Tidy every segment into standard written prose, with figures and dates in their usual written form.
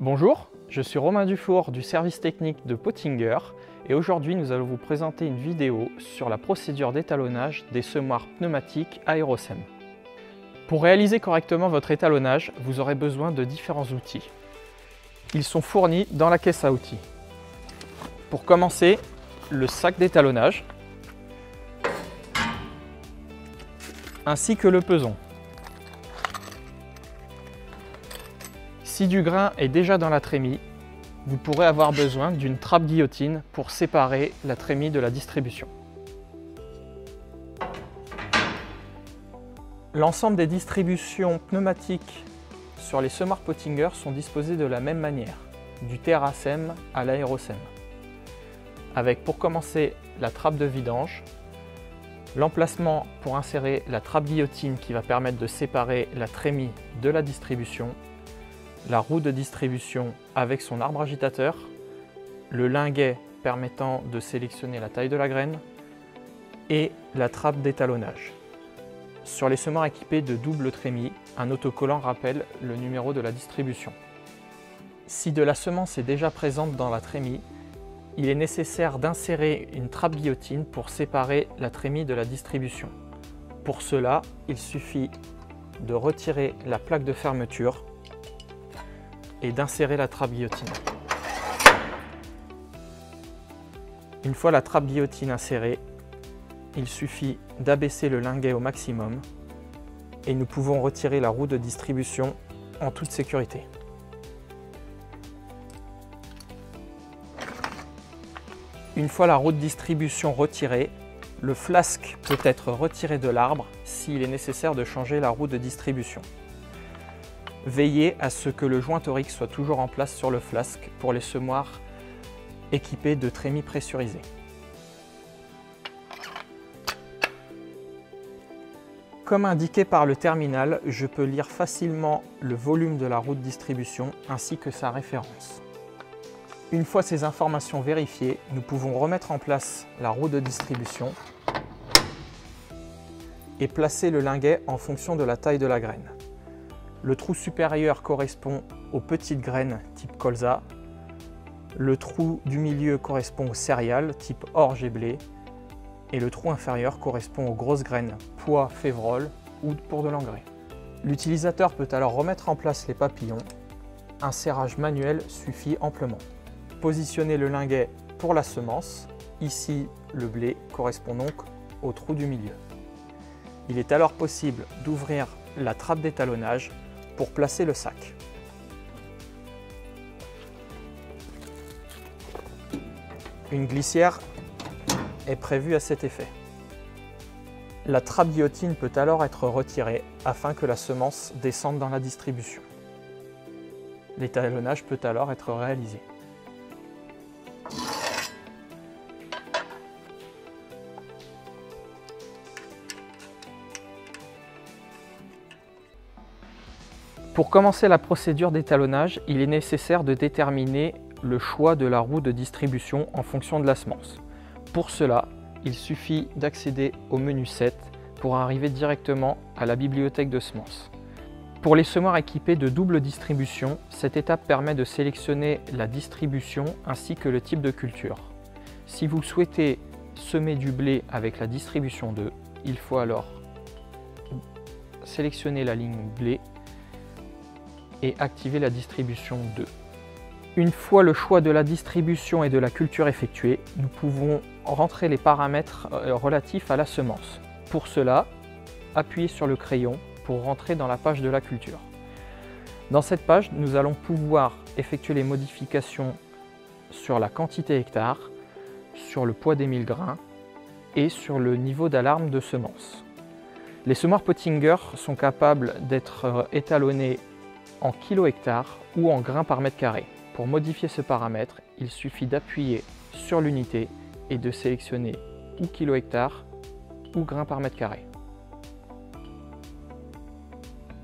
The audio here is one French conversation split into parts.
Bonjour, je suis Romain Dufour du service technique de Pottinger et aujourd'hui nous allons vous présenter une vidéo sur la procédure d'étalonnage des semoirs pneumatiques Aerosem. Pour réaliser correctement votre étalonnage, vous aurez besoin de différents outils. Ils sont fournis dans la caisse à outils. Pour commencer, le sac d'étalonnage ainsi que le peson. Si du grain est déjà dans la trémie, vous pourrez avoir besoin d'une trappe guillotine pour séparer la trémie de la distribution. L'ensemble des distributions pneumatiques sur les semoirs Pottinger sont disposées de la même manière, du TerraSem à l'Aerosem. Avec pour commencer la trappe de vidange, l'emplacement pour insérer la trappe guillotine qui va permettre de séparer la trémie de la distribution, la roue de distribution avec son arbre agitateur, le linguet permettant de sélectionner la taille de la graine et la trappe d'étalonnage. Sur les semoirs équipés de double trémie, un autocollant rappelle le numéro de la distribution. Si de la semence est déjà présente dans la trémie, il est nécessaire d'insérer une trappe guillotine pour séparer la trémie de la distribution. Pour cela, il suffit de retirer la plaque de fermeture et d'insérer la trappe guillotine. Une fois la trappe guillotine insérée, il suffit d'abaisser le linguet au maximum et nous pouvons retirer la roue de distribution en toute sécurité. Une fois la roue de distribution retirée, le flasque peut être retiré de l'arbre s'il est nécessaire de changer la roue de distribution. Veillez à ce que le joint torique soit toujours en place sur le flasque pour les semoirs équipés de trémies pressurisées. Comme indiqué par le terminal, je peux lire facilement le volume de la roue de distribution ainsi que sa référence. Une fois ces informations vérifiées, nous pouvons remettre en place la roue de distribution et placer le linguet en fonction de la taille de la graine. Le trou supérieur correspond aux petites graines type colza, le trou du milieu correspond aux céréales type orge et blé, et le trou inférieur correspond aux grosses graines pois, févrole ou pour de l'engrais. L'utilisateur peut alors remettre en place les papillons. Un serrage manuel suffit amplement. Positionnez le linguet pour la semence. Ici, le blé correspond donc au trou du milieu. Il est alors possible d'ouvrir la trappe d'étalonnage pour placer le sac. Une glissière est prévue à cet effet. La trappe guillotine peut alors être retirée afin que la semence descende dans la distribution. L'étalonnage peut alors être réalisé. Pour commencer la procédure d'étalonnage, il est nécessaire de déterminer le choix de la roue de distribution en fonction de la semence. Pour cela, il suffit d'accéder au menu 7 pour arriver directement à la bibliothèque de semences. Pour les semoirs équipés de double distribution, cette étape permet de sélectionner la distribution ainsi que le type de culture. Si vous souhaitez semer du blé avec la distribution 2, il faut alors sélectionner la ligne blé et activer la distribution 2. Une fois le choix de la distribution et de la culture effectué, nous pouvons rentrer les paramètres relatifs à la semence. Pour cela, appuyez sur le crayon pour rentrer dans la page de la culture. Dans cette page, nous allons pouvoir effectuer les modifications sur la quantité hectare, sur le poids des 1000 grains et sur le niveau d'alarme de semence. Les semoirs Pottinger sont capables d'être étalonnés en kilo hectare ou en grains par mètre carré. Pour modifier ce paramètre, il suffit d'appuyer sur l'unité et de sélectionner ou kilo hectare ou grains par mètre carré.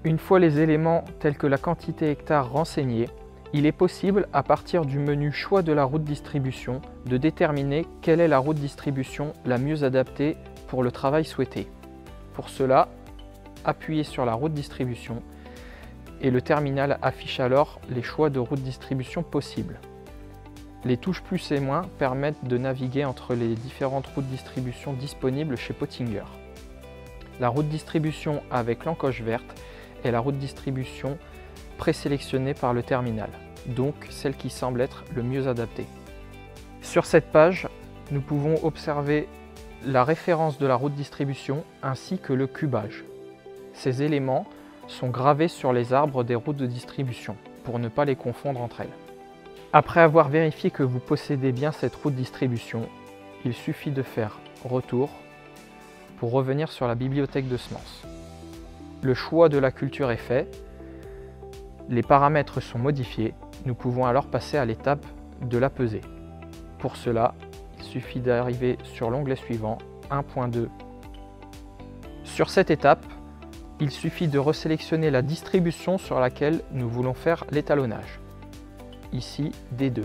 Une fois les éléments tels que la quantité hectare renseignés, il est possible, à partir du menu choix de la roue de distribution, de déterminer quelle est la roue de distribution la mieux adaptée pour le travail souhaité. Pour cela, appuyez sur la roue de distribution et le terminal affiche alors les choix de route de distribution possibles. Les touches plus et moins permettent de naviguer entre les différentes routes de distribution disponibles chez Pottinger. La route de distribution avec l'encoche verte est la route de distribution présélectionnée par le terminal, donc celle qui semble être le mieux adaptée. Sur cette page, nous pouvons observer la référence de la route de distribution ainsi que le cubage. Ces éléments sont gravés sur les arbres des routes de distribution pour ne pas les confondre entre elles. Après avoir vérifié que vous possédez bien cette route de distribution, il suffit de faire retour pour revenir sur la bibliothèque de semences. Le choix de la culture est fait, les paramètres sont modifiés, nous pouvons alors passer à l'étape de la pesée. Pour cela, il suffit d'arriver sur l'onglet suivant, 1.2. Sur cette étape, il suffit de resélectionner la distribution sur laquelle nous voulons faire l'étalonnage. Ici, D2.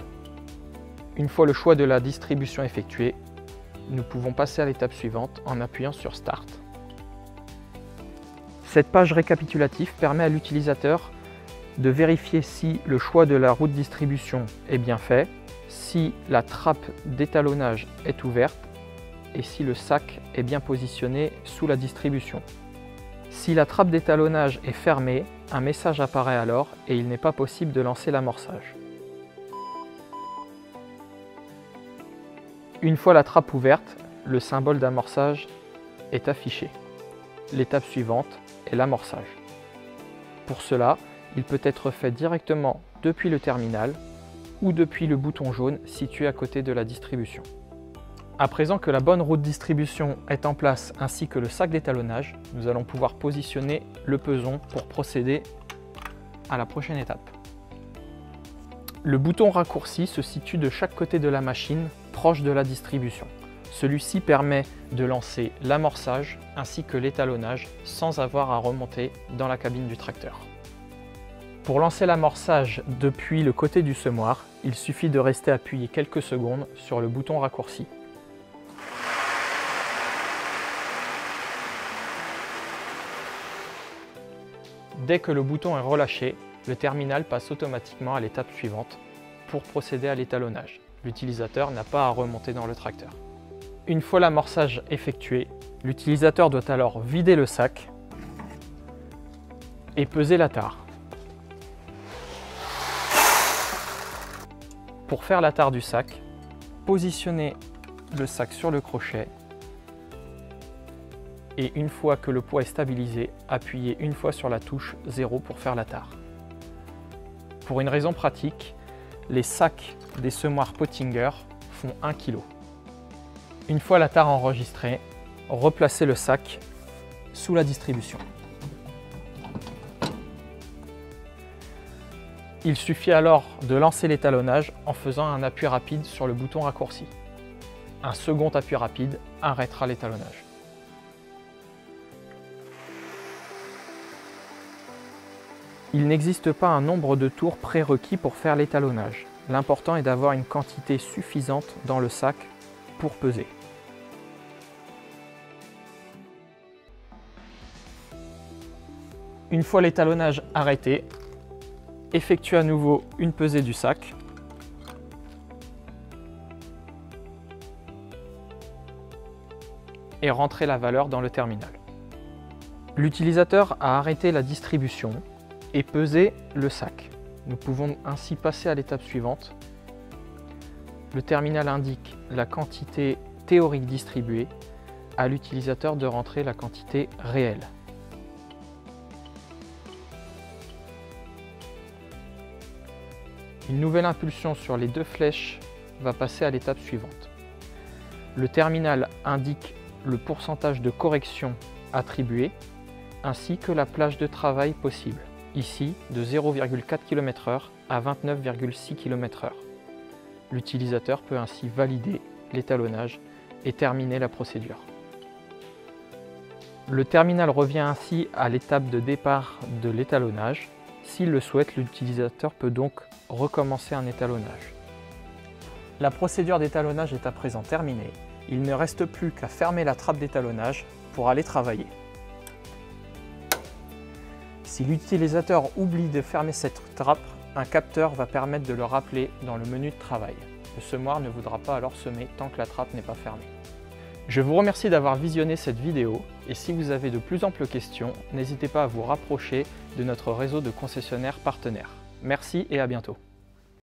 Une fois le choix de la distribution effectué, nous pouvons passer à l'étape suivante en appuyant sur Start. Cette page récapitulative permet à l'utilisateur de vérifier si le choix de la route de distribution est bien fait, si la trappe d'étalonnage est ouverte et si le sac est bien positionné sous la distribution. Si la trappe d'étalonnage est fermée, un message apparaît alors et il n'est pas possible de lancer l'amorçage. Une fois la trappe ouverte, le symbole d'amorçage est affiché. L'étape suivante est l'amorçage. Pour cela, il peut être fait directement depuis le terminal ou depuis le bouton jaune situé à côté de la distribution. À présent que la bonne route de distribution est en place ainsi que le sac d'étalonnage, nous allons pouvoir positionner le peson pour procéder à la prochaine étape. Le bouton raccourci se situe de chaque côté de la machine, proche de la distribution. Celui-ci permet de lancer l'amorçage ainsi que l'étalonnage sans avoir à remonter dans la cabine du tracteur. Pour lancer l'amorçage depuis le côté du semoir, il suffit de rester appuyé quelques secondes sur le bouton raccourci. Dès que le bouton est relâché, le terminal passe automatiquement à l'étape suivante pour procéder à l'étalonnage. L'utilisateur n'a pas à remonter dans le tracteur. Une fois l'amorçage effectué, l'utilisateur doit alors vider le sac et peser la tare. Pour faire la tare du sac, positionnez le sac sur le crochet et une fois que le poids est stabilisé, appuyez une fois sur la touche 0 pour faire la tare. Pour une raison pratique, les sacs des semoirs Pottinger font 1 kg. Une fois la tare enregistrée, replacez le sac sous la distribution. Il suffit alors de lancer l'étalonnage en faisant un appui rapide sur le bouton raccourci. Un second appui rapide arrêtera l'étalonnage. Il n'existe pas un nombre de tours prérequis pour faire l'étalonnage. L'important est d'avoir une quantité suffisante dans le sac pour peser. Une fois l'étalonnage arrêté, effectuez à nouveau une pesée du sac. Et rentrez la valeur dans le terminal. L'utilisateur a arrêté la distribution et pesé le sac. Nous pouvons ainsi passer à l'étape suivante. Le terminal indique la quantité théorique distribuée, à l'utilisateur de rentrer la quantité réelle. Une nouvelle impulsion sur les deux flèches va passer à l'étape suivante. Le terminal indique le pourcentage de correction attribué ainsi que la plage de travail possible, ici de 0,4 km/h à 29,6 km/h. L'utilisateur peut ainsi valider l'étalonnage et terminer la procédure. Le terminal revient ainsi à l'étape de départ de l'étalonnage. S'il le souhaite, l'utilisateur peut donc recommencer un étalonnage. La procédure d'étalonnage est à présent terminée. Il ne reste plus qu'à fermer la trappe d'étalonnage pour aller travailler. Si l'utilisateur oublie de fermer cette trappe, un capteur va permettre de le rappeler dans le menu de travail. Le semoir ne voudra pas alors semer tant que la trappe n'est pas fermée. Je vous remercie d'avoir visionné cette vidéo et si vous avez de plus amples questions, n'hésitez pas à vous rapprocher de notre réseau de concessionnaires partenaires. Merci et à bientôt.